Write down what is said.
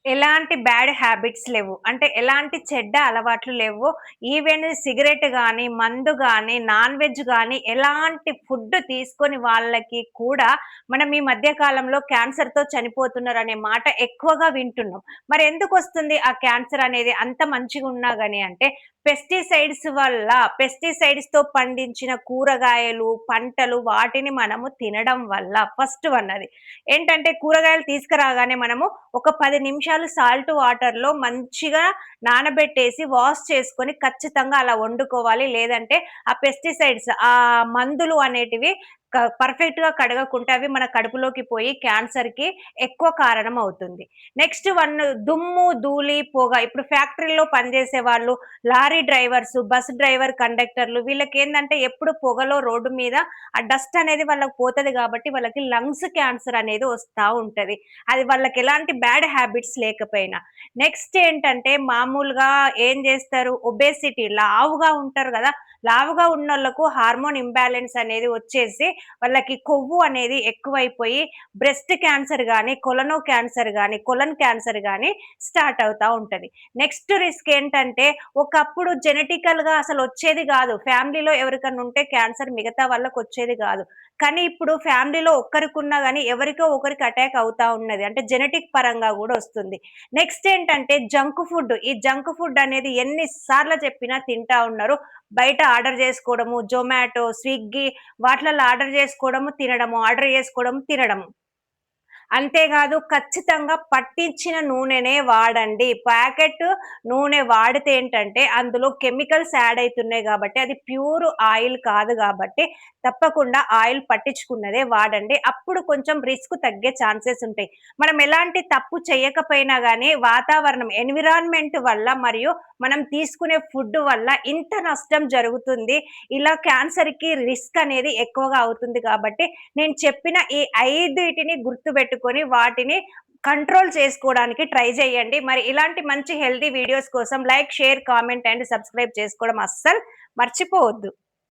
ఎలాంటి bad habits లేవు. అంటే ఎలాంటి చెడ్డ అలవాట్లు లేవు. ఈవెన్ సిగరెట్ గాని, మందు గాని, నాన్ వెజ్ గాని ఎలాంటి ఫుడ్ తీసుకొని వాళ్ళకి కూడా మనం ఈ మధ్య కాలంలో క్యాన్సర్‌తో చనిపోతున్నారనే మాట ఎక్కువగా వింటున్నాం. మరి ఎందుకొస్తుంది ఆ క్యాన్సర్ అనేది అంత మంచిగున్నా గాని అంటే పెస్టిసైడ్స్ వల్ల పెస్టిసైడ్స్‌తో పండించిన కూరగాయలు, పంటలు వాటిని మనము తినడం వల్ల ఫస్ట్ వన్ అది. ఏంటంటే కూరగాయలు తీసుకురాగానే మనము ఒక 10 నిమిషాలు సాల్ట్ వాటర్‌లో మంచిగా నానబెట్టేసి, వాష్ చేసుకొని ఖచ్చితంగా అలా వండుకోవాలి. లేదంటే ఆ పెస్టిసైడ్స్ మందులు అనేటివి పర్ఫెక్ట్‌గా కడగకుంటే అవి మన కడుపులోకి పోయి క్యాన్సర్‌కి ఎక్కువ కారణం అవుతుంది. నెక్స్ట్ వన్ దుమ్ము, ధూళి, పొగ. ఇప్పుడు ఫ్యాక్టరీలో పనిచేసే వాళ్ళు, లారీ డ్రైవర్స్, బస్ డ్రైవర్, కండక్టర్లు వీళ్ళకేందంటే ఎప్పుడు పొగలో రోడ్డు మీద ఆ డస్ట్ అనేది వాళ్ళకి పోతది గాబట్టి వాళ్ళకి లంగ్స్ క్యాన్సర్ అనేది వస్తా ఉంటది. అది వాళ్ళకెలాంటి బ్యాడ్ హ్యాబిట్స్ లేకపోయినా. నెక్స్ట్ ఏంటంటే మామూలుగా ఏం జేస్తారు ఒబేసిటీ లావుగా ఉంటారు గదా! లావుగా ఉన్నోళ్ళకు హార్మోన్ ఇంబాలెన్స్ అనేది వచ్చేసి వాళ్ళకి కొవ్వు అనేది ఎక్కువైపోయి బ్రెస్ట్ క్యాన్సర్ గాని, కొలన్ క్యాన్సర్ గాని స్టార్ట్ అవుతా ఉంటది. నెక్స్ట్ రిస్క్ ఏంటంటే ఒకప్పుడు జెనెటికల్‌గా అసలొచ్చేది గాదు. ఫ్యామిలీలో ఎవరికన్నా ఉంటే క్యాన్సర్ మిగతా వాళ్ళకొచ్చేది గాదు. కానీ ఇప్పుడు ఫ్యామిలీలో ఒక్కరికున్నా గాని ఎవరికో ఒకరికి అటాక్ అవుతా ఉన్నది. అంటే జెనెటిక్ పరంగా గూడా ఒస్తుంది. నెక్స్ట్ ఏంటంటే జంక్ ఫుడ్. ఈ జంక్ ఫుడ్ అనేది ఎన్ని సార్లు చెప్పినా తింటా ఉన్నారు. బయట ఆర్డర్ జేసుకోవడము, జొమాటో, స్విగ్గీ వాటిలల్లో ఆర్డర్ జేసుకోవడము, తినడము, ఆర్డర్ జేసుకోవడం, తినడము. అంతేగాదు ఖచ్చితంగా పట్టించిన నూనెనే వాడండి. ప్యాకెట్ నూనె వాడితే ఏంటంటే, అందులో కెమికల్స్ యాడ్ అయితున్నాయి గాబట్టి, అది ప్యూర్ ఆయిల్ కాదు గాబట్టి, తప్పకుండా ఆయిల్ పట్టించుకున్నదే వాడండి. అప్పుడు కొంచెం రిస్క్ తగ్గే ఛాన్సెస్ ఉంటాయి. మనం ఎలాంటి తప్పు చేయకపోయినా గానీ, వాతావరణం ఎన్విరాన్మెంట్ వల్ల మరియు మనం తీసుకునే ఫుడ్ వల్ల ఇంత నష్టం జరుగుతుంది. ఇలా క్యాన్సర్‌కి రిస్క్ అనేది ఎక్కువగా అవుతుంది కాబట్టి, నేను చెప్పిన ఈ 5 గుర్తుబెట్టుకొని వాటిని కంట్రోల్ చేసుకోవడానికి ట్రై చేయండి. మరి ఇలాంటి మంచి హెల్తీ వీడియోస్ కోసం like, share, comment and subscribe చేసుకోవడం అస్సలు మర్చిపోవద్దు.